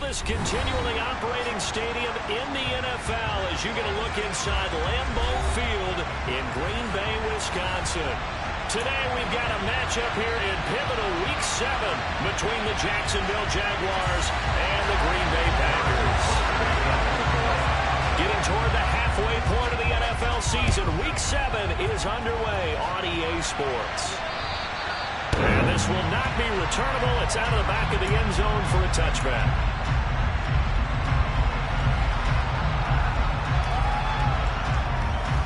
oldest continually operating stadium in the NFL as you get a look inside Lambeau Field in Green Bay, Wisconsin. Today we've got a matchup here in pivotal Week 7 between the Jacksonville Jaguars and the Green Bay Packers. Getting toward the halfway point of the NFL season, Week 7 is underway on EA Sports. And this will not be returnable. It's out of the back of the end zone for a touchback.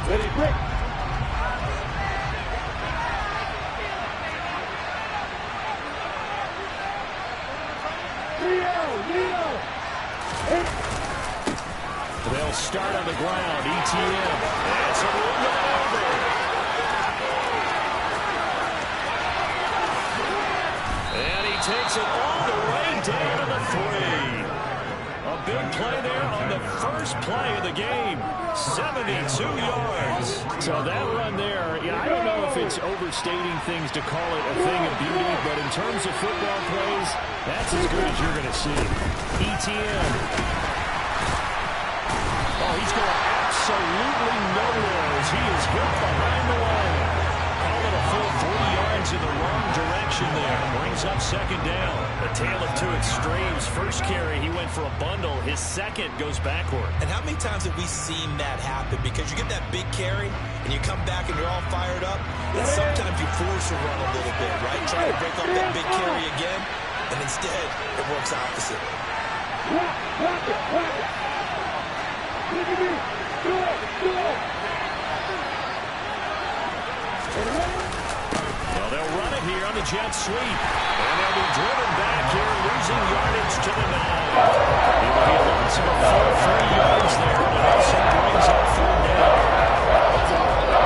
Ready, break. They'll start on the ground. ETN. It's a little bit over. And he takes it all the way down to the 3. A big play there on the first play of the game. 72 yards. So that run there, I don't know if it's overstating things to call it a thing of beauty, but in terms of football plays, that's as good as you're going to see. ETN. Oh, he's going absolutely nowhere as he is hit behind the line. Call it a full 3 yards in the wrong direction there. Brings up second down. A tale of two extremes. First carry, he went for a bundle. His second goes backward. And how many times have we seen that happen? Because you get that big carry, and you come back and you're all fired up, and sometimes you force a run a little bit, right? Try to break off that big carry again, and instead it works opposite. Well, they'll run it here on the jet sweep. And they'll be driven back here, losing yardage to the 9. He will be a loss of a full 3 yards there, and it also brings up third down.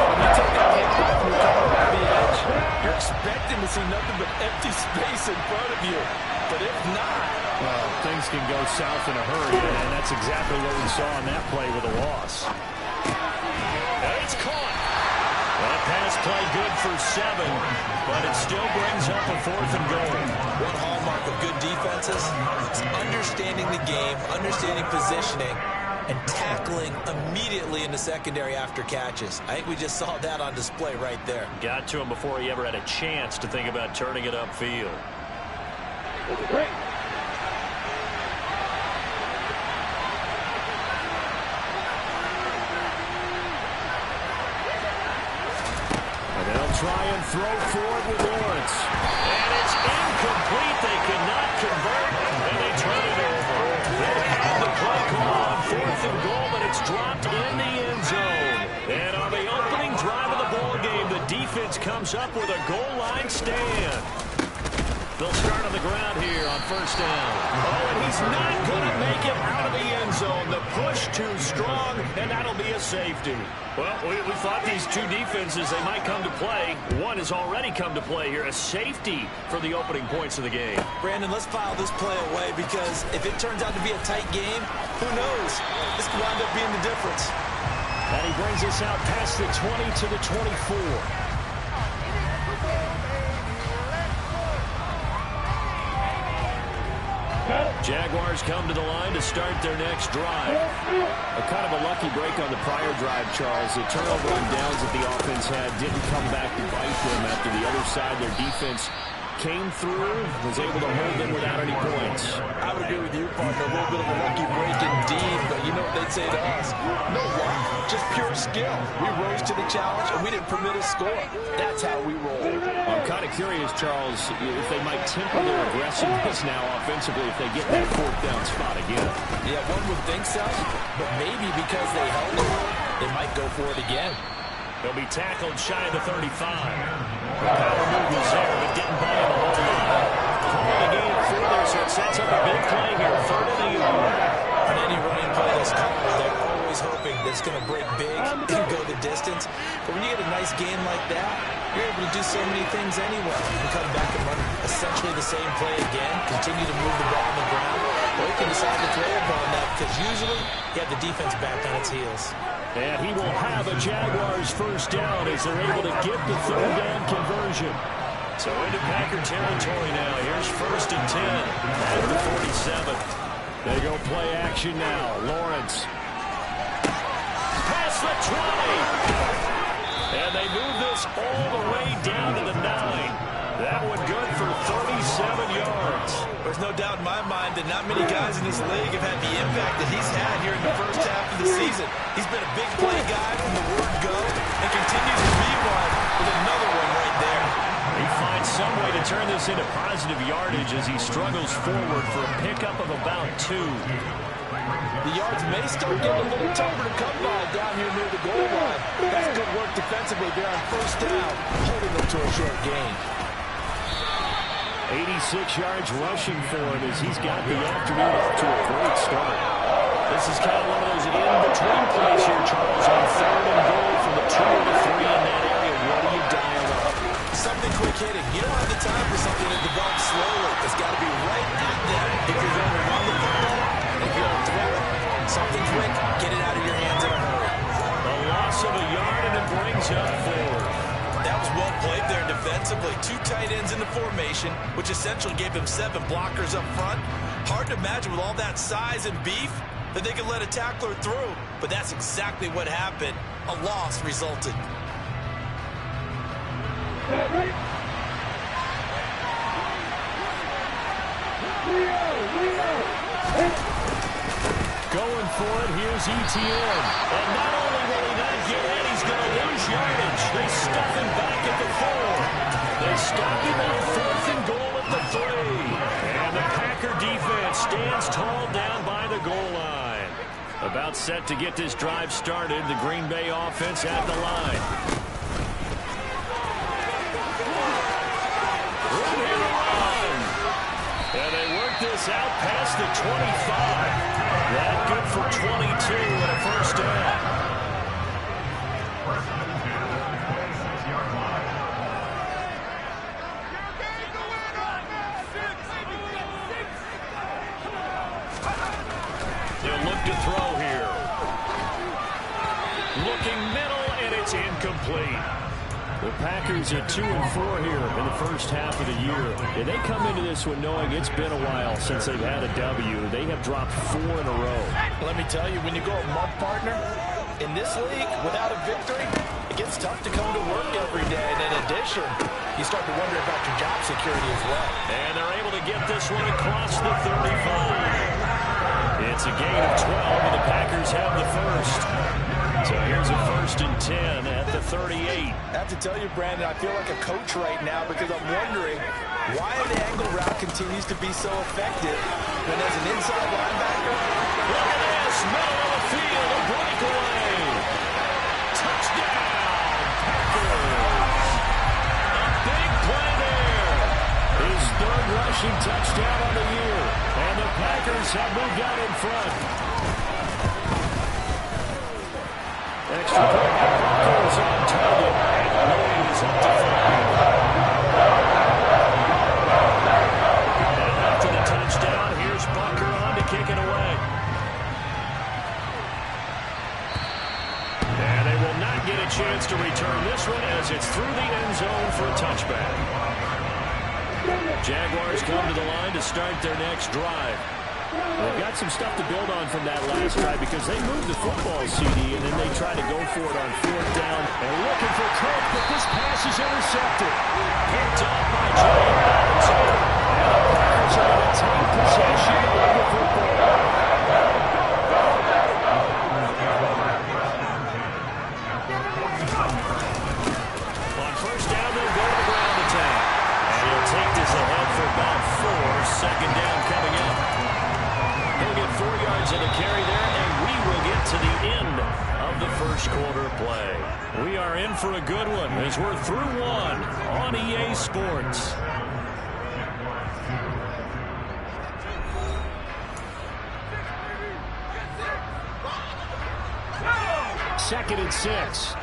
When you take that hand off and you come around the edge, you're expecting to see nothing but empty space in front of you. But if not, well, things can go south in a hurry, and that's exactly what we saw on that play with a loss. And it's caught. That pass play good for 7, but it still brings up a 4th and goal. One hallmark of good defenses is understanding the game, understanding positioning, and tackling immediately in the secondary after catches. I think we just saw that on display right there. Got to him before he ever had a chance to think about turning it upfield. Break. Try and throw forward with Lawrence. And it's incomplete. They cannot convert, and they turn it over. They have the play call on 4th and goal, but it's dropped in the end zone. And on the opening drive of the ball game, the defense comes up with a goal line stand. They'll start on the ground here on first down. Oh, and he's not going to make it out of the end zone. The push too strong, and that'll be a safety. Well, we thought these two defenses, they might come to play. One has already come to play here, a safety for the opening points of the game. Brandon, let's file this play away because if it turns out to be a tight game, who knows? This could wind up being the difference. And he brings us out past the 20 to the 24. Jaguars come to the line to start their next drive. A kind of a lucky break on the prior drive, Charles. The turnover on downs that the offense had didn't come back to bite them after the other side. Their defense came through, was able to hold them without any points. I would agree with you, partner. A little bit of a lucky break indeed, but you know what they'd say to us? No luck, just pure skill. We rose to the challenge, and we didn't permit a score. That's how we roll. I'm kind of curious, Charles, if they might temper their aggressiveness now offensively if they get that 4th down spot again. Yeah, one would think so, but maybe because they held it, they might go for it again. He'll be tackled shy of the 35. The power move was there, but didn't buy him a whole lot. Calling the game further, so it sets up a big play here, 3rd and a yard. On any running play that's called, they're always hoping that it's going to break big and go the distance. But when you get a nice game like that, you're able to do so many things anyway. You can come back and run essentially the same play again, continue to move the ball on the ground, or you can decide to throw it on that because usually you have the defense back on its heels. And he will have a Jaguars first down as they're able to get the 3rd down conversion. So into Packer territory now. Here's 1st and 10 at the 47. They go play action now. Lawrence. Past the 20. And they move this all the way down to the 9. That one good for 37 yards. There's no doubt in my mind that not many guys in this league have had the impact that he's had here in the first half of the season. He's been a big play guy from the word go and continues to be one with another one right there. He finds some way to turn this into positive yardage as he struggles forward for a pickup of about 2. The yards may start getting a little tougher to come by down here near the goal line. That's good work defensively there on first down, holding them to a short gain. 86 yards rushing for him as he's got the afternoon off to a great start. This is kind of one of those in-between plays here, Charles, on 3rd and goal from the 2 or the 3 in that area. What do you dial up? Something quick hitting. You don't have the time for something to develop slowly. It's got to be right at them if you're going to run the football. If you're going to throw it, something quick, get it out of your hands in a hurry. A loss of a yard and it brings up 4. That was well played there defensively. 2 tight ends in the formation, which essentially gave him 7 blockers up front. Hard to imagine with all that size and beef that they could let a tackler through, but that's exactly what happened. A loss resulted. Going for it, here's Etienne. And not only will he not get in, he's going to lose yardage. They stuff him back at the 4. They stop him on 4th and goal at the 3. And the Packer defense stands tall down by the goal line. About set to get this drive started, the Green Bay offense at the line. Room here to run. And they work this out past the 25. That good for 22 and a first down. They'll look to throw here. Looking middle, and it's incomplete. The Packers at 2-4 here in the first half of the year. And they come into this one knowing it's been a while since they've had a W. They have dropped 4 in a row. Let me tell you, when you go a month, partner, in this league, without a victory, it gets tough to come to work every day. And in addition, you start to wonder about your job security as well. And they're able to get this one across the 35. It's a gain of 12, and the Packers have the first. So here's a 1st and 10 at the 38. I have to tell you, Brandon, I feel like a coach right now because I'm wondering why the angle route continues to be so effective when there's an inside linebacker. Look at this, middle of the field, a breakaway. Touchdown, Packers. A big play there. His 3rd rushing touchdown of the year. And the Packers have moved out in front. Extra point, Broncos on target. And Lloyd is up to 5. And after the touchdown, here's Bucker on to kick it away. And they will not get a chance to return this one as it's through the end zone for a touchback. Jaguars come to the line to start their next drive. They've got some stuff to build on from that last drive because they moved the football, CD, and then they try to go for it on 4th down. And looking for Cook, but this pass is intercepted. Picked up by Jay Robinson. And the Packers are going to take possession of the football. On 1st down, they'll go to the ground attack. And he'll take this ahead for about 4. 2nd down coming up. He'll get 4 yards on the carry there, and we will get to the end of the first quarter play. We are in for a good one as we're through 1 on EA Sports. Second and 6.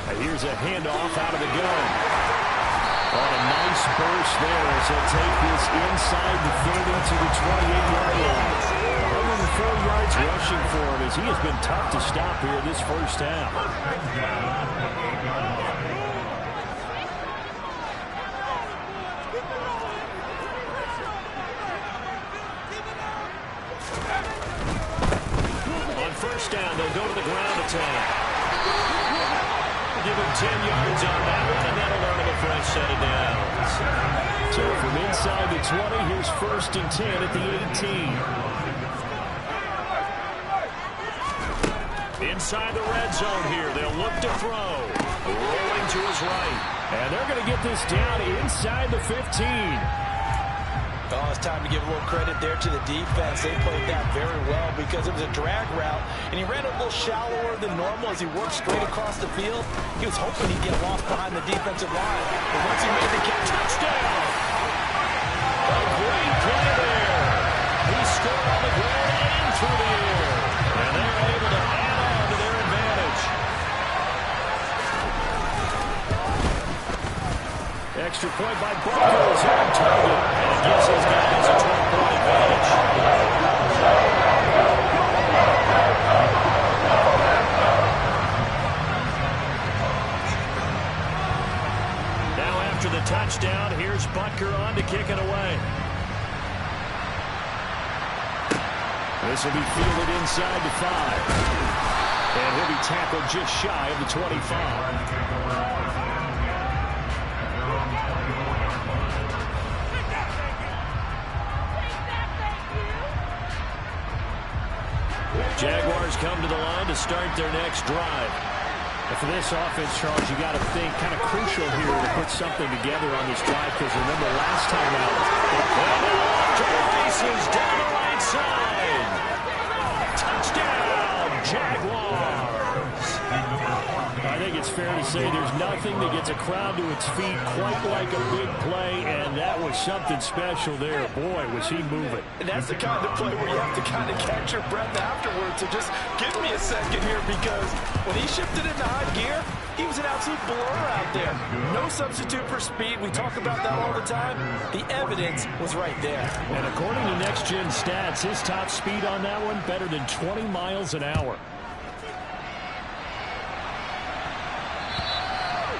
And here's a handoff out of the gun. On a nice burst there as he'll take this inside the 30 to the 28-yard line. 104 yards rushing for him as he has been tough to stop here this first half. down. They'll go to the ground attack. Give him 10 yards on that one, and that'll earn him a fresh set of downs. So from inside the 20, here's 1st and 10 at the 18. Inside the red zone here. They'll look to throw. Rolling to his right. And they're going to get this down inside the 15. Oh, it's time to give a little credit there to the defense. They played that very well because it was a drag route, and he ran a little shallower than normal as he worked straight across the field. He was hoping he'd get lost behind the defensive line. But once he made the catch, touchdown! A great play there. He scored on the ground and through the air. And they're able to add on to their advantage. Extra point by Buckles on target. And it gives his guys a 12-point advantage. Now after the touchdown, here's Butker on to kick it away. This will be fielded inside the 5. And he'll be tackled just shy of the 25. Jaguars come to the line to start their next drive. And for this offense, Charles, you got to think kind of crucial here to put something together on this drive, because remember last time out, to the races down the right side. Touchdown, Jaguars. I think it's fair to say there's nothing that gets a crowd to its feet quite like a big play, and that was something special there. Boy, was he moving. And that's the kind of play where you have to kind of catch your breath afterwards. So just give me a second here, because when he shifted into high gear, he was an absolute blur out there. No substitute for speed. We talk about that all the time. The evidence was right there. And according to Next Gen Stats, his top speed on that one, better than 20 miles an hour.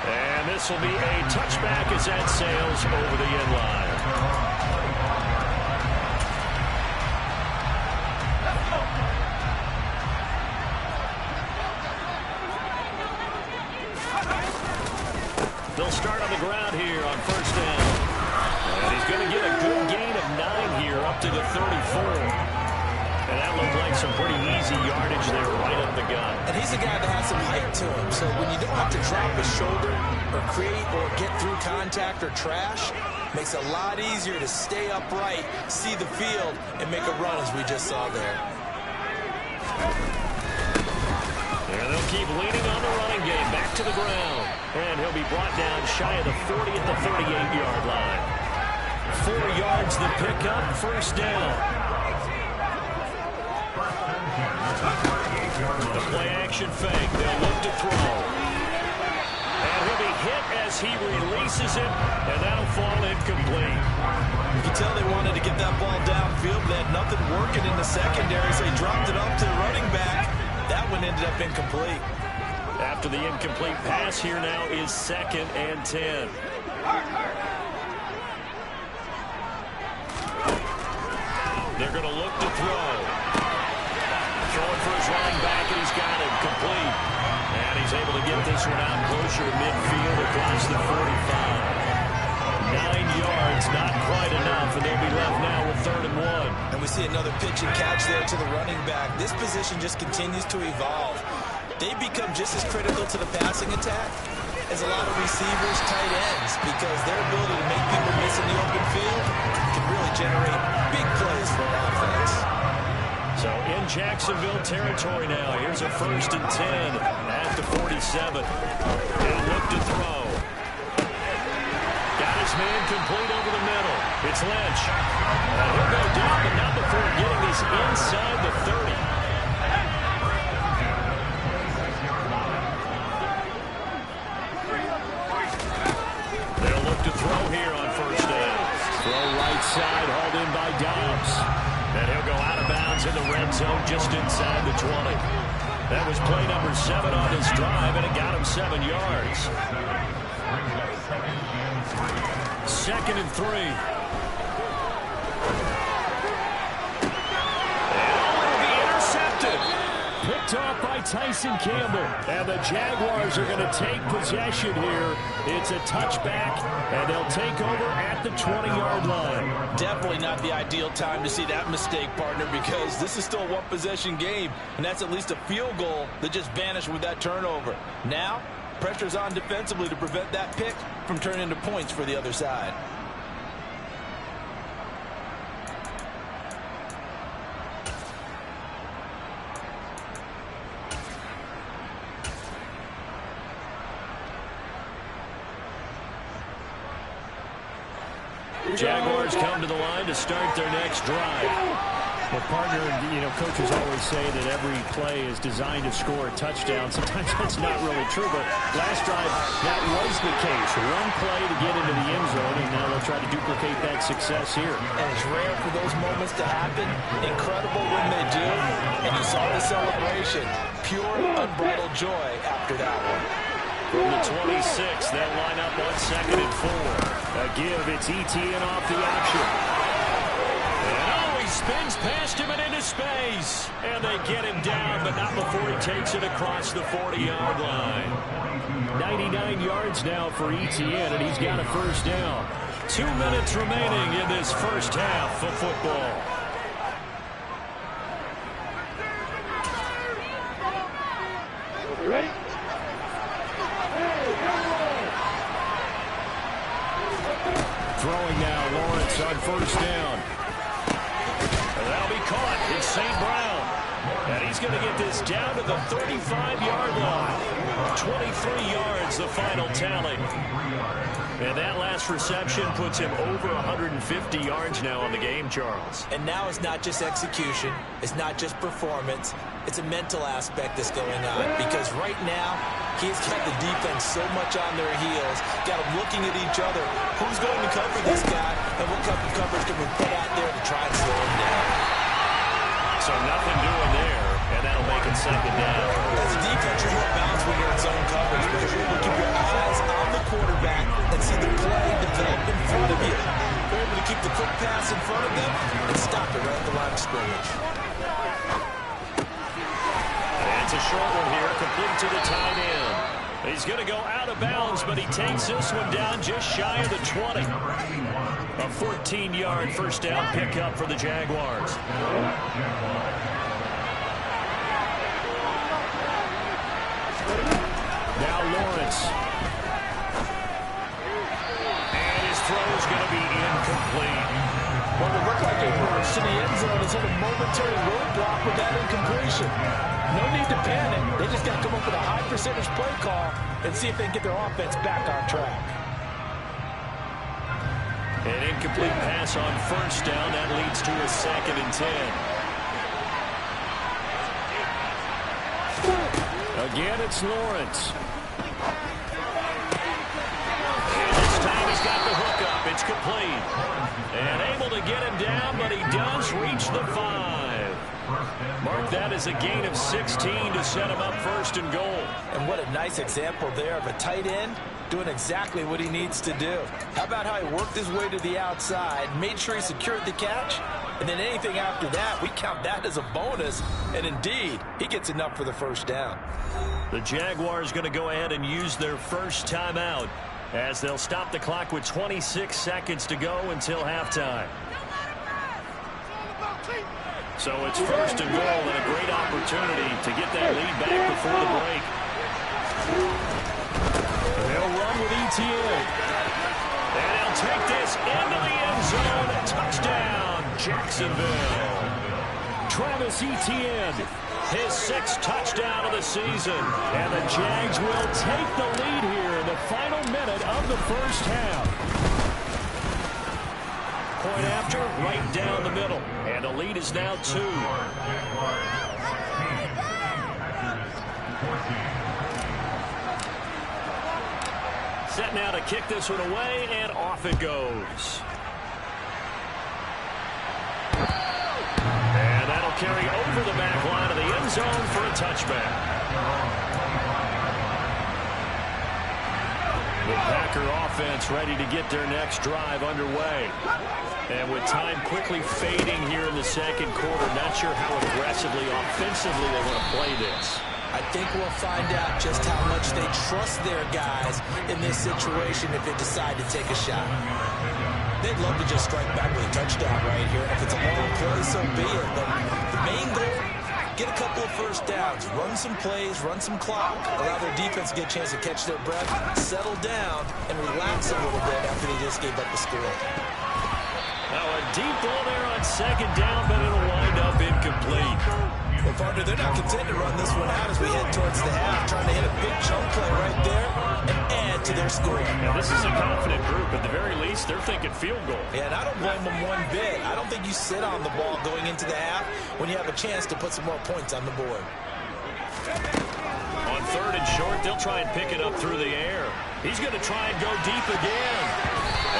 And this will be a touchback as that sails over the end line. They'll start on the ground here on 1st down. And he's going to get a good gain of 9 here up to the 34. And that looked like some pretty easy yardage there right up the gut. And he's a guy that has some height to him, so when you don't have to drop his shoulder or create or get through contact or trash, makes it a lot easier to stay upright, see the field, and make a run as we just saw there. And they'll keep leaning on the running game back to the ground. And he'll be brought down shy of the 40 at the 38-yard line. 4 yards the pickup, 1st down. The play-action fake. They'll look to throw. And he'll be hit as he releases it, and that'll fall incomplete. You can tell they wanted to get that ball downfield. They had nothing working in the secondary, so he dropped it up to the running back. That one ended up incomplete. After the incomplete pass, here now is 2nd and 10. They're going to look to throw. Throwing for his running back, and he's got it complete. And he's able to get this one out closer to midfield across the 45. 9 yards, not quite enough, and they'll be left now with 3rd and 1. And we see another pitch and catch there to the running back. This position just continues to evolve. They become just as critical to the passing attack as a lot of receivers, tight ends, because their ability to make people miss in the open field can really generate big plays for an offense. So in Jacksonville territory now, here's a 1st and 10 at the 47. He'll look to throw. Got his man complete over the middle. It's Lynch. And he'll go down, but not before getting this inside the 30. They'll look to throw here on 1st down. Throw right side, hauled in by Dobbs. And he'll go out of bounds in the red zone just inside the 20. That was play number 7 on his drive, and it got him 7 yards. 2nd and 3. And it'll be intercepted. Picked off by Tyson Campbell. And the Jaguars are going to take possession here. It's a touchback, and they'll take over at the 20-yard line. Definitely not the ideal time to see that mistake, partner, because this is still a one-possession game, and that's at least a field goal that just vanished with that turnover. Now, pressure's on defensively to prevent that pick from turning into points for the other side. Jaguars come to the line to start their next drive. Well, partner, coaches always say that every play is designed to score a touchdown. Sometimes that's not really true, but last drive, that was the case. One play to get into the end zone, and now they'll try to duplicate that success here. And it's rare for those moments to happen. Incredible when they do. And you saw the celebration. Pure, unbridled joy after that one. From the 26, they'll line up on 2nd and 4. A give, it's Etienne off the option. And he spins past him and into space. And they get him down, but not before he takes it across the 40-yard line. 99 yards now for Etienne, and he's got a first down. 2 minutes remaining in this first half of football. Ready? Throwing now, Lawrence on first down. And that'll be caught. It's St. Brown. And he's going to get this down to the 35-yard line. 23 yards, the final tally. And that last reception puts him over 150 yards now on the game, Charles. And now it's not just execution. It's not just performance. It's a mental aspect that's going on. Because right now, he's got the defense so much on their heels. Got them looking at each other. Who's going to cover this guy? And what type of coverage can we put out there to try and slow him down? So nothing doing there. And that'll make it 2nd down. As a defense, you're more balanced when you're in zone coverage because you're able to keep your eyes on the quarterback and see the play develop in front of you. You're able to keep the quick pass in front of them and stop it right at the line of scrimmage. It's a short one here, complete to the tight end. He's going to go out of bounds, but he takes this one down just shy of the 20. A 14-yard first down pickup for the Jaguars. Now Lawrence. And his throw is going to be incomplete. Well, it looked like a burst to the end zone has hit a momentary roadblock with that incompletion. No need to panic. They just got to come up with a high percentage play call and see if they can get their offense back on track. An incomplete pass on first down. That leads to a 2nd and 10. Again, it's Lawrence. And this time he's got the hook up. It's complete. And able to get him down, but he does reach the 5. Mark that as a gain of 16 to set him up 1st and goal. And what a nice example there of a tight end doing exactly what he needs to do. How about how he worked his way to the outside, made sure he secured the catch, and then anything after that, we count that as a bonus. And indeed, he gets enough for the first down. The Jaguars going to go ahead and use their first timeout as they'll stop the clock with 26 seconds to go until halftime. So it's 1st and goal and a great opportunity to get that lead back before the break. They'll run with Etienne. And he'll take this into the end zone. A touchdown, Jacksonville. Travis Etienne, his 6th touchdown of the season. And the Jags will take the lead here in the final minute of the first half. Point after, right down the middle. And the lead is now 2. Set now to kick this one away, and off it goes. And that'll carry over the back line of the end zone for a touchback. The Packer offense ready to get their next drive underway. And with time quickly fading here in the 2nd quarter, not sure how aggressively, offensively they want to play this. I think we'll find out just how much they trust their guys in this situation if they decide to take a shot. They'd love to just strike back with a touchdown right here. And if it's a long play, so be it. But the main goal, get a couple of first downs, run some plays, run some clock, allow their defense to get a chance to catch their breath, settle down, and relax a little bit after they just gave up the score. Now a deep ball there on second down, but it'll wind up incomplete. Well, partner, they're not content to run this one out as we head towards the half, trying to hit a big chunk play right there and add to their score. Now, this is a confident group. At the very least, they're thinking field goal. Yeah, and I don't blame them one bit. I don't think you sit on the ball going into the half when you have a chance to put some more points on the board. On third and short, they'll try and pick it up through the air. He's going to try and go deep again.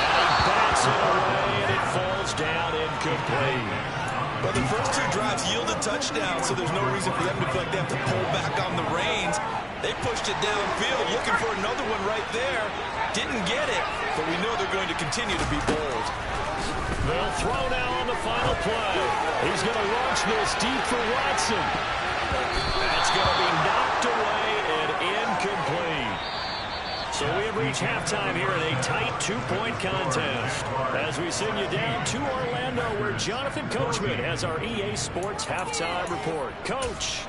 And he bats it away, and it falls down incomplete. But the first two drives yielded touchdowns, so there's no reason for them to feel like they have to pull back on the reins. They pushed it downfield, looking for another one right there. Didn't get it, but we know they're going to continue to be bold. They'll throw now on the final play. He's going to launch this deep for Watson. That's going to be knocked away and incomplete. So we have reached halftime here in a tight two-point contest as we send you down to Orlando where Jonathan Coachman has our EA Sports halftime report. Coach.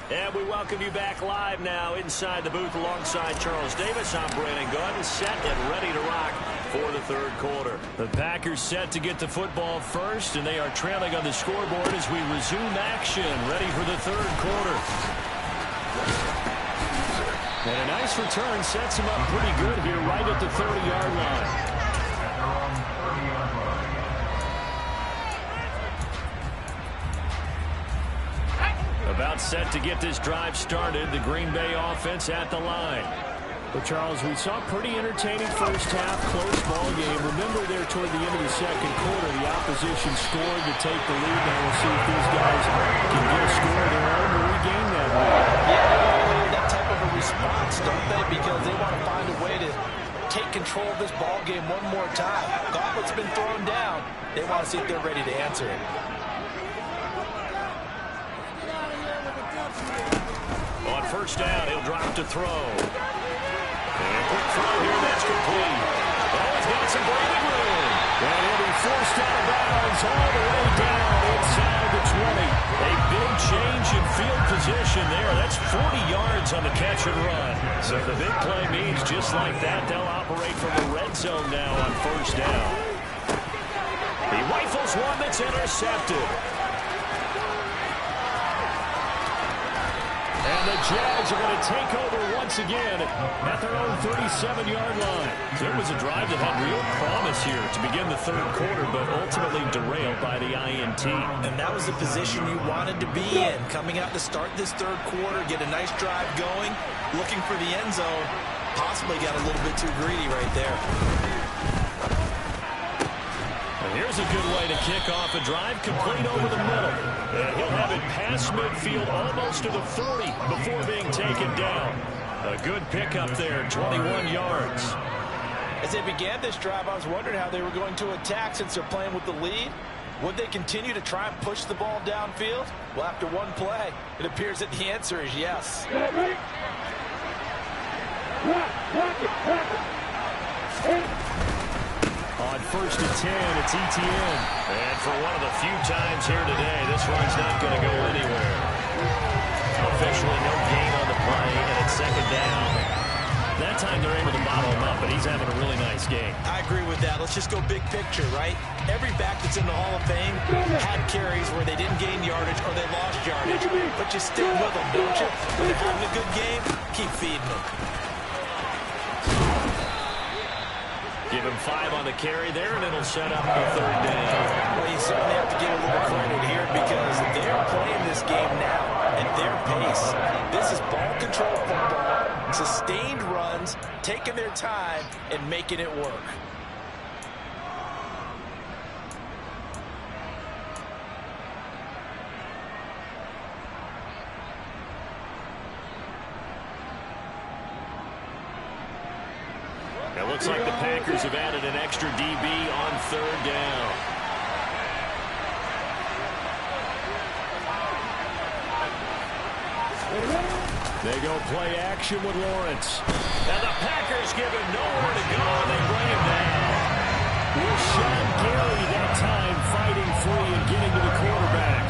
And we welcome you back live now inside the booth alongside Charles Davis. I'm Brandon Gordon, set and ready to rock for the third quarter. The Packers set to get the football first, and they are trailing on the scoreboard as we resume action, ready for the third quarter. And a nice return sets him up pretty good here right at the 30-yard line. About set to get this drive started. The Green Bay offense at the line. But, Charles, we saw pretty entertaining first half, close ball game. Remember there toward the end of the second quarter, the opposition scored to take the lead. Now we'll see if these guys can get a score of their own to regain that lead. Yeah, they have that type of a response, don't they? Because they want to find a way to take control of this ball game one more time. Gauntlet's been thrown down. They want to see if they're ready to answer it. On first down, he'll drop to throw. And quick throw here, that's complete. Oh, he's got some breathing room. And he'll be forced out of bounds all the way down inside the 20. A big change in field position there. That's 40 yards on the catch and run. So the big play means just like that, they'll operate from the red zone now on first down. He rifles one that's intercepted. And the Jags are going to take over once again at their own 37-yard line. There was a drive that had real promise here to begin the third quarter, but ultimately derailed by the INT. And that was the position you wanted to be in. Coming out to start this third quarter, get a nice drive going, looking for the end zone. Possibly got a little bit too greedy right there. Here's a good way to kick off a drive, complete over the middle. And he'll have it past midfield, almost to the 40 before being taken down. A good pickup there, 21 yards. As they began this drive, I was wondering how they were going to attack since they're playing with the lead. Would they continue to try and push the ball downfield? Well, after one play, it appears that the answer is yes. On first and 10, it's Etienne. And for one of the few times here today, this run's not going to go anywhere. Officially no gain on the play, and it's second down. That time they're able to bottle him up, but he's having a really nice game. I agree with that. Let's just go big picture, right? Every back that's in the Hall of Fame had carries where they didn't gain yardage or they lost yardage. But you stick with them, don't you? When they're having a good game, keep feeding them. Give him 5 on the carry there, and it'll set up the third down. Well, you certainly have to give a little credit here because they're playing this game now at their pace. This is ball control football, sustained runs, taking their time, and making it work. looks like the Packers have added an extra DB on third down. They go play action with Lawrence. And the Packers give him nowhere to go, and they bring him down. Rashawn Gary that time fighting free and getting to the quarterback.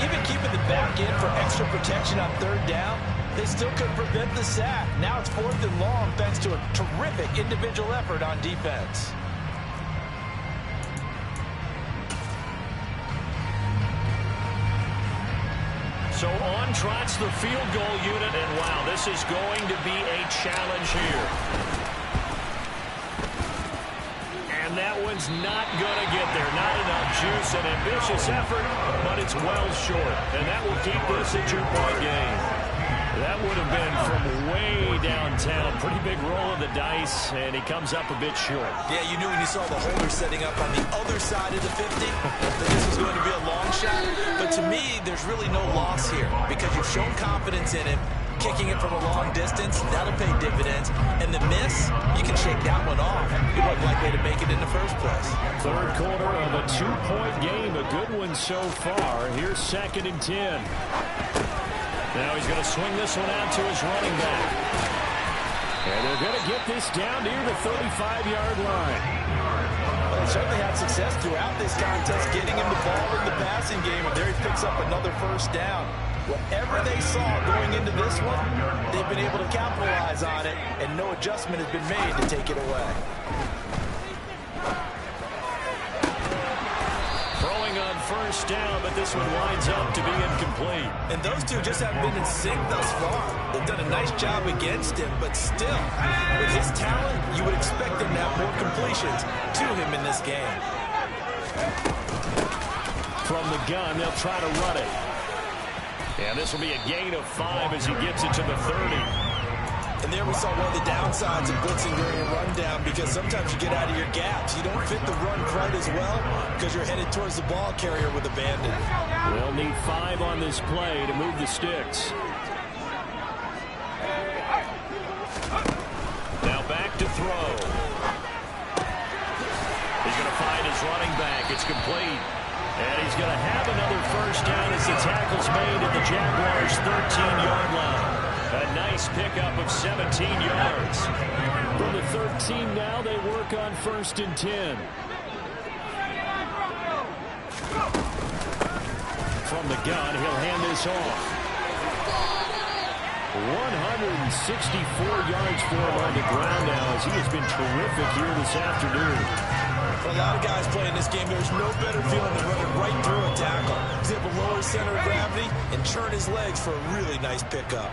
Even keeping the back in for extra protection on third down, they still could prevent the sack. Now it's 4th and long thanks to a terrific individual effort on defense. So on trots the field goal unit, and wow, this is going to be a challenge here. And that one's not going to get there. Not enough juice, an ambitious effort, but it's well short. And that will keep this a 2-point game. That would have been from way downtown. Pretty big roll of the dice, and he comes up a bit short. Yeah, you knew when you saw the holder setting up on the other side of the 50 that this was going to be a long shot. But to me, there's really no loss here because you've shown confidence in him. Kicking it from a long distance, that'll pay dividends. And the miss, you can shake that one off. He wasn't likely to make it in the first place. Third quarter of a 2-point game. A good one so far. Here's 2nd and 10. Now he's going to swing this one out to his running back. And they're going to get this down near the 35-yard line. Well, they certainly had success throughout this contest, getting him the ball in the passing game, and there he picks up another first down. Whatever they saw going into this one, they've been able to capitalize on it, and no adjustment has been made to take it away. Throwing on first down, but this one winds up to be incomplete. And those two just haven't been in sync thus far. They've done a nice job against him, but still, with his talent, you would expect him to have more completions to him in this game. From the gun, they'll try to run it. And this will be a gain of 5 as he gets it to the 30. And there we saw one of the downsides of blitzing during a rundown because sometimes you get out of your gaps. You don't fit the run quite as well because you're headed towards the ball carrier with abandon. They'll need 5 on this play to move the sticks. Now back to throw. He's going to find his running back. It's complete. And he's going to have another first down as the tackle's made at the Jaguars' 13-yard line. A nice pickup of 17 yards. From the 13 now, they work on 1st and 10. From the gun, he'll hand this off. 164 yards for him on the ground now as he has been terrific here this afternoon. For a lot of guys playing this game, there's no better feeling than running right through a tackle. He's able to lower his center of gravity and turn his legs for a really nice pickup.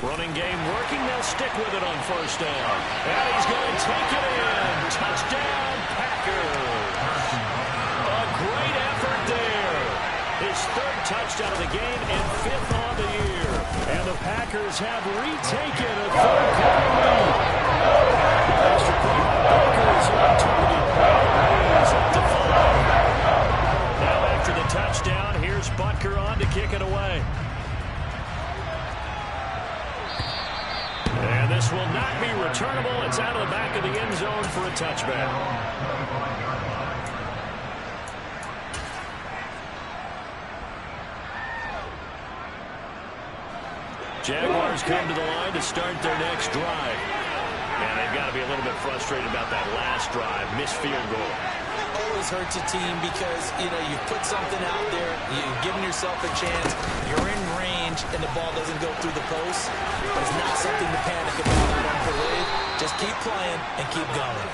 Running game working. They'll stick with it on first down. And he's going to take it in. Touchdown, Packers. A great effort there. His 3rd touchdown of the game and 5th on the year. And the Packers have retaken a 3rd quarter lead. Extra point by Packers on target. He's up to 5. Now after the touchdown, here's Butker on to kick it away. And this will not be returnable. It's out of the back of the end zone for a touchback. Jaguars come to the line to start their next drive. And they've got to be a little bit frustrated about that last drive. Missed field goal. Always hurts a team because, you put something out there, you've given yourself a chance, you're in range, and the ball doesn't go through the post. But it's not something to panic about, I don't believe. Just keep playing and keep going.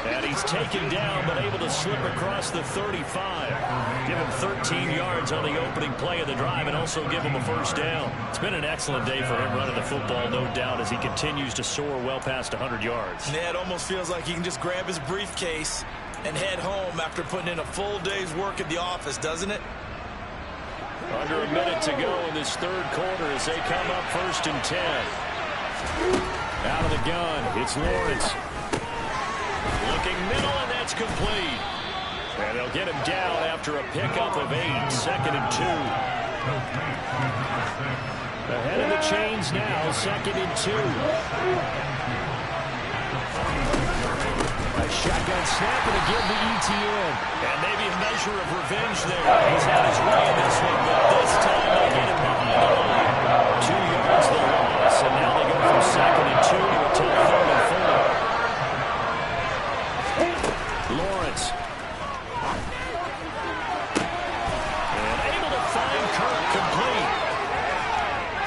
And he's taken down, but able to slip across the 35. Give him 13 yards on the opening play of the drive and also give him a first down. It's been an excellent day for him running the football, no doubt, as he continues to soar well past 100 yards. Yeah, it almost feels like he can just grab his briefcase and head home after putting in a full day's work at the office, doesn't it? Under a minute to go in this 3rd quarter as they come up 1st and 10. Out of the gun, it's Lawrence. Looking middle, and that's complete. And they'll get him down after a pickup of 8, 2nd and 2. Ahead of the chains now, 2nd and 2. A shotgun snap and a give to ETN. And maybe a measure of revenge there. He's had his way in this one, but this time they get him behind the line. 2 yards the loss, and now they go from 2nd and 2 to 3rd and 4. Lawrence. And able to find Kirk complete.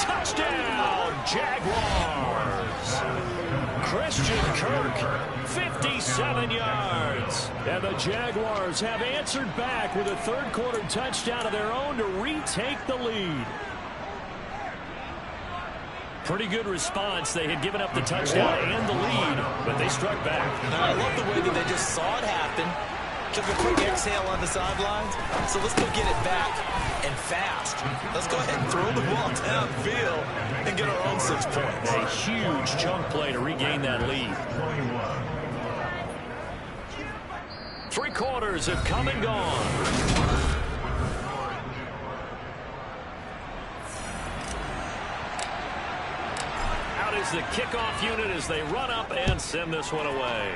Touchdown, Jaguars. Christian Kirk, 57 yards. And the Jaguars have answered back with a third-quarter touchdown of their own to retake the lead. Pretty good response. They had given up the touchdown and the lead, but they struck back. I love the way that they just saw it happen. Took a quick exhale on the sidelines. So let's go get it back and fast. Let's go ahead and throw the ball downfield and get our own 6 points. A huge chunk play to regain that lead. 3 quarters have come and gone. Out is the kickoff unit as they run up and send this one away.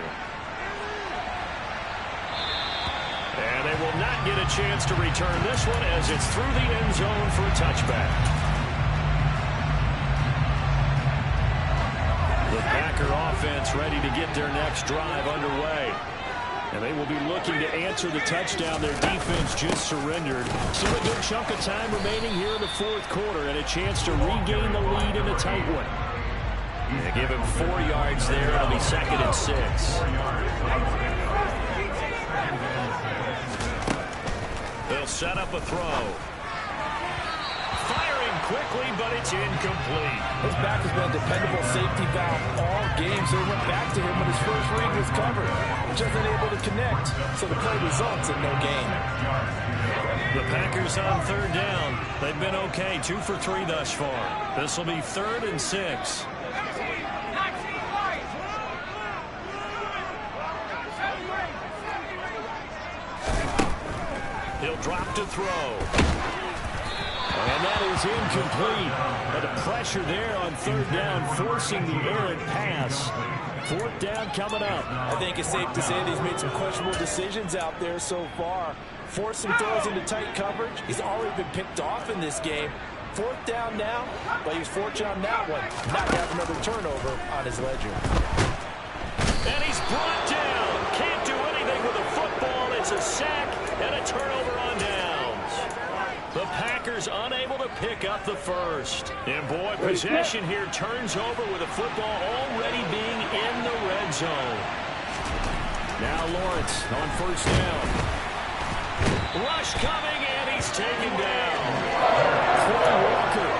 And they will not get a chance to return this one as it's through the end zone for a touchback. The Packer offense ready to get their next drive underway. And they will be looking to answer the touchdown their defense just surrendered. Still a good chunk of time remaining here in the 4th quarter and a chance to regain the lead in a tight one. They give him 4 yards there. It'll be 2nd and 6. They'll set up a throw. Firing quickly, but it's incomplete. His back has been a dependable safety valve all game, so he went back to him when his first read was covered. Just unable to connect, so the play results in no gain. The Packers on 3rd down. They've been okay, 2 for 3 thus far. This will be 3rd and 6. He'll drop to throw. And that is incomplete. And the pressure there on 3rd down, forcing the errant pass. 4th down coming up. I think it's safe to say that he's made some questionable decisions out there so far. Forced some throws into tight coverage. He's already been picked off in this game. 4th down now, but he's fortunate on that one. Not to have another turnover on his ledger. And he's brought down. Can't do anything with a football. It's a sack and a turnover on downs. The Packers unable to pick up the first. And boy, possession here turns over with the football already being in the red zone. Now Lawrence on 1st down. Rush coming, and he's taken down. Corey Walker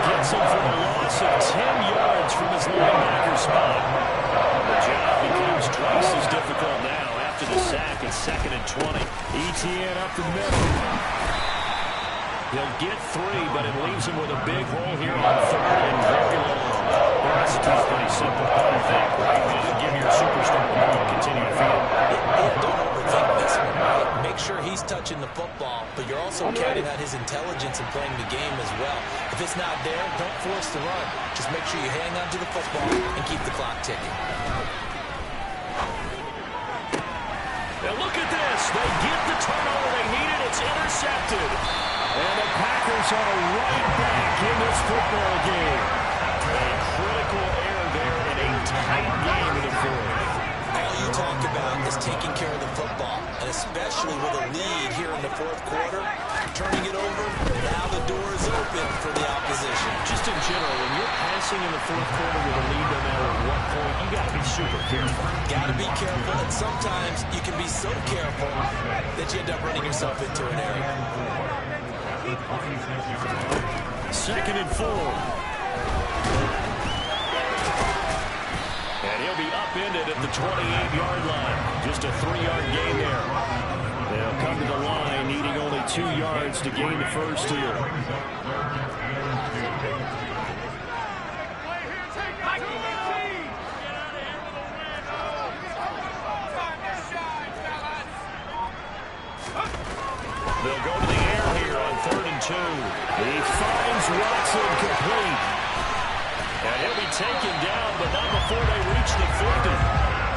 gets him for a loss of 10 yards from his linebacker spot. The job becomes twice as difficult now after the sack. It's 2nd and 20. ETN up the middle. He'll get 3, but it leaves him with a big hole here on 3rd and very long. The recipe's pretty simple. What do you think, right? Just give your superstar the ball and continue to feed it. Don't overthink this one, right? Make sure he's touching the football, but you're also counting on his intelligence and playing the game as well. If it's not there, don't force the run. Just make sure you hang on to the football and keep the clock ticking. Now look at this. They get the turnover they needed. It's intercepted. And the Packers are right back in this football game. A critical error there in a tight game in the 4th. All you talk about is taking care of the football, and especially with a lead here in the 4th quarter, turning it over, now the door is open for the opposition. Just in general, when you're passing in the 4th quarter with a lead, no matter at what point, you got to be super careful. Got to be careful, and sometimes you can be so careful that you end up running yourself into an error. 2nd and 4. And he'll be upended at the 28-yard line. Just a 3-yard gain there. They'll come to the line needing only 2 yards to gain the first here. They'll go to the air here on 3rd and and 2. He finds Watson complete. And he'll be taken down, but not before they reach the 50.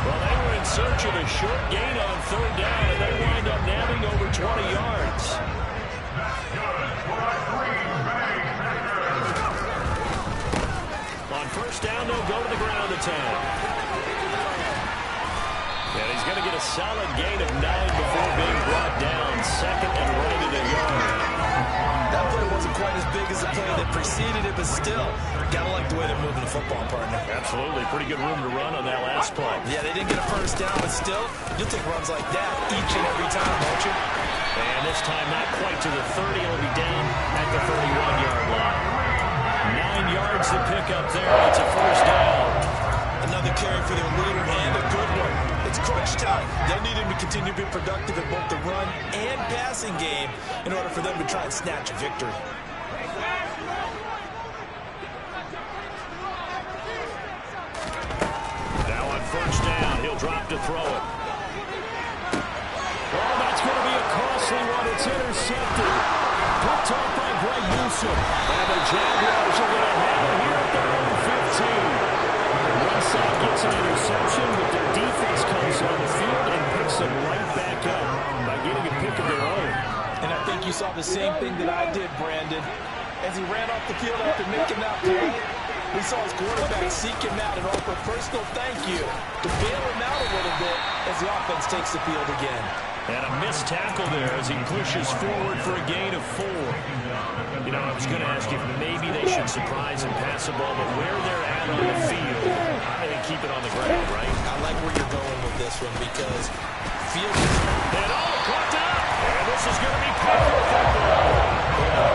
Well, they were in search of a short gain on 3rd down, and they wind up nabbing over 20 yards. On 1st down, they'll go to the ground attack. And he's going to get a solid gain of 9 before being brought down. 2nd and right at a yard. That play wasn't quite as big as the play that preceded it, but still, gotta like the way they're moving the football, partner. Absolutely. Pretty good room to run on that last play. Yeah, they didn't get a 1st down, but still, you'll take runs like that each and every time, won't you? And this time not quite to the 30. It'll be down at the 31-yard line. 9 yards to pick up there. It's a 1st down. Another carry for their leader, and a good one. It's crunch time. They'll need him to continue to be productive in both the run and passing game in order for them to try and snatch a victory. Now on 1st down, he'll drop to throw it. Oh, that's going to be a costly one. It's intercepted. Picked off by Greg Newsome. And the Jaguars are going to have it here at their own 15. One side gets an interception, but their defense comes on the field and picks them right back up by getting a pick of their own. And I think you saw the same thing that I did, Brandon. As he ran off the field after making that play, we saw his quarterback seek him out and offer a personal thank you to bail him out a little bit as the offense takes the field again. And a missed tackle there as he pushes forward for a gain of 4. You know, I was going to ask if maybe they should surprise and pass the ball, but where they're at on the field, I think keep it on the ground, right? I like where you're going with this one because field... And caught up! And this is going to be Packer football.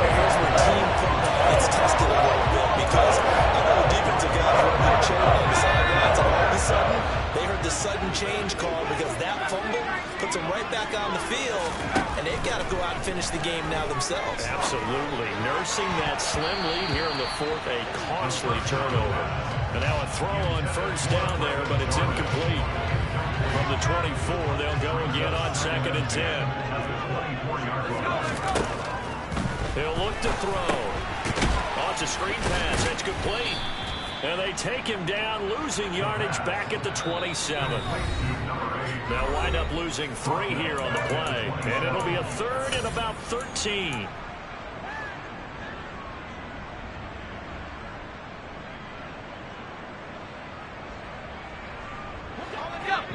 Here's where team football gets tested a little bit because I know the defensive guys were up there cheering on the sidelines, and all of a sudden, they heard the sudden change call because that fumble puts them right back on the field, and they've got to go out and finish the game now themselves. Absolutely. Nursing that slim lead here in the 4th, a costly turnover. And now a throw on 1st down there, but it's incomplete. From the 24, they'll go again on 2nd and 10. They'll look to throw. Oh, it's a screen pass. That's complete. And they take him down, losing yardage back at the 27. They'll wind up losing 3 here on the play. And it'll be a 3rd and about 13.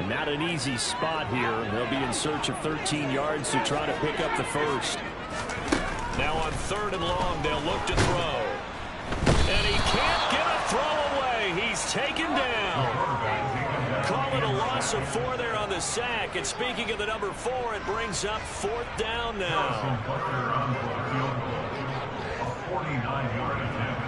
Not an easy spot here. They'll be in search of 13 yards to try to pick up the 1st. Now on 3rd and long, they'll look to throw. And he can't get a throw away. He's taken down. Call it a loss of 4 there on the sack. And speaking of the number 4, it brings up 4th down now. A 49-yard attempt.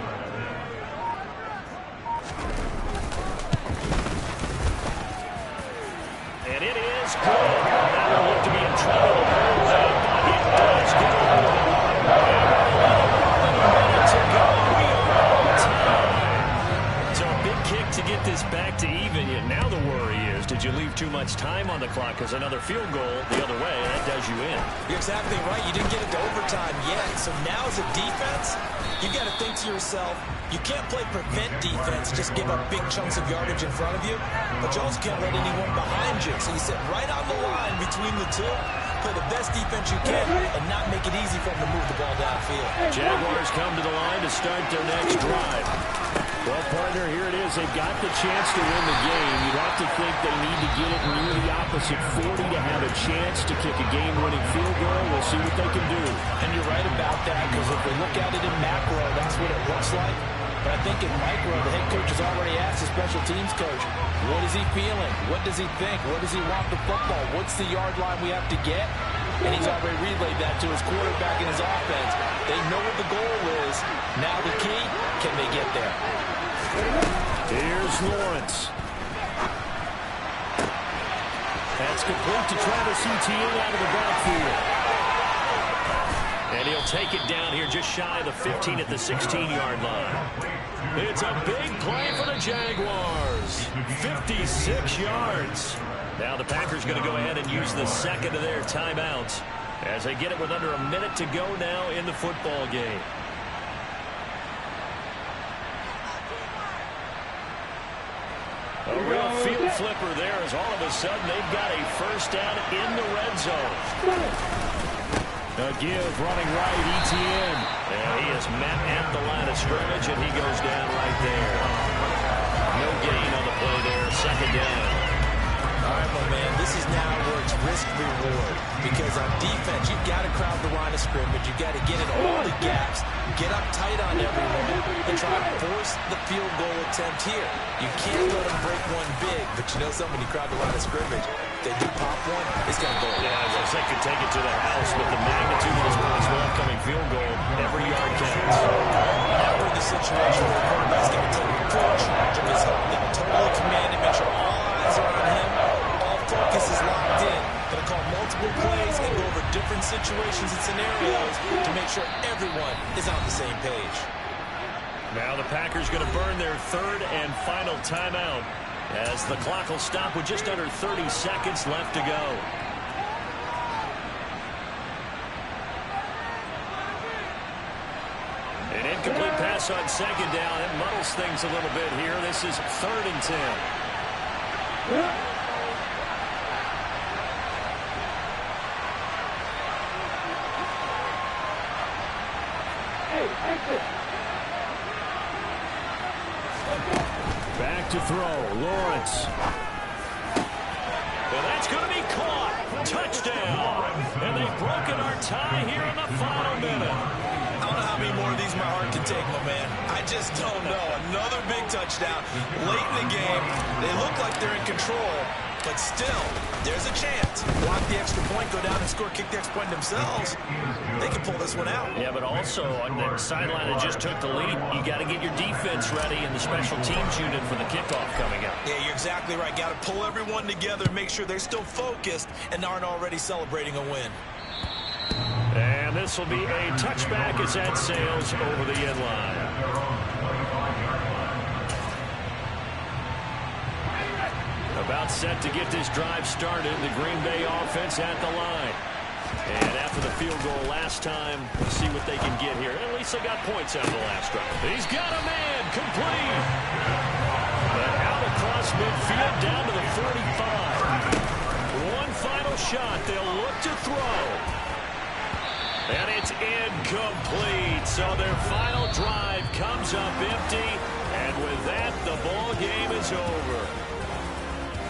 And it is good. That will look to be in trouble. But it does go. To go. We are on time. So a big kick to get this back to even. Yet now the worry is, did you leave too much time on the clock? Because another field goal the other way, that does you in. You're exactly right. You didn't get it to overtime yet. So now as a defense, you got to think to yourself, you can't play prevent defense, just give up big chunks of yardage in front of you, but you also can't let anyone behind you. So you sit right on the line between the two, play the best defense you can, and not make it easy for them to move the ball downfield. Jaguars come to the line to start their next drive. Well, partner, here it is. They've got the chance to win the game. You'd have to think they need to get it near the opposite 40 to have a chance to kick a game-winning field goal. We'll see what they can do. And you're right about that, because if we look at it in macro, that's what it looks like. But I think in micro, the head coach has already asked the special teams coach, what is he feeling? What does he think? What does he want the football? What's the yard line we have to get? And he's already relayed that to his quarterback and his offense. They know what the goal is. Now the key, can they get there? Here's Lawrence. That's complete to Travis Etienne out of the backfield. And he'll take it down here just shy of the 15 at the 16-yard line. It's a big play for the Jaguars. 56 yards. Now the Packers going to go ahead and use the second of their timeouts. as they get it with under a minute to go now in the football game. A real field flipper there as all of a sudden they've got a first down in the red zone. A give running right, ETN. And he is met at the line of scrimmage, and he goes down right there. No gain on the play there, second down. All right, my man, this is now where it's risk-reward. Because on defense, you've got to crowd the line of scrimmage. You've got to get in all the gaps, get up tight on everyone, and try to force the field goal attempt here. You can't let them break one big, but you know something, when you crowd the line of scrimmage, if they do pop one, it's going to go. Yeah, as they could take it to the house with the magnitude of this possible upcoming field goal. Every yard counts. Never in the situation where the quarterback's going to take full charge of his help. They're totally commanded, make sure all eyes are on him. All focus is locked in. Going to call multiple plays and go over different situations and scenarios to make sure everyone is on the same page. Now the Packers going to burn their third and final timeout as the clock will stop with just under 30 seconds left to go. An incomplete pass on second down. It muddles things a little bit here. This is 3rd and 10. Back to throw, Lawrence. And that's going to be caught. Touchdown. And they've broken our tie here in the final minute. I don't know how many more of these my heart can take, my man. I just don't know. Another big touchdown. Late in the game, they look like they're in control, but still, there's a chance. Block the extra point, go down and score, kick the extra point themselves. They can pull this one out. Yeah, but also on the sideline that just took the lead, you got to get your defense ready in the special teams unit for the kickoff coming up. Yeah, you're exactly right. Got to pull everyone together, make sure they're still focused and aren't already celebrating a win. And this will be a touchback as that sails over the end line. About set to get this drive started, the Green Bay offense at the line. And after the field goal last time, we'll see what they can get here. At least they got points out of the last drive. He's got a man, complete. But out across midfield, down to the 45. One final shot, they'll look to throw. And it's incomplete. So their final drive comes up empty. And with that, the ball game is over.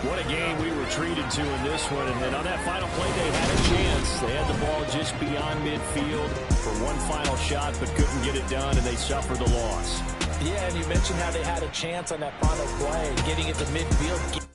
What a game we were treated to in this one. And on that final play, they had a chance. They had the ball just beyond midfield for one final shot, but couldn't get it done, and they suffered the loss. Yeah, and you mentioned how they had a chance on that final play, getting it to midfield.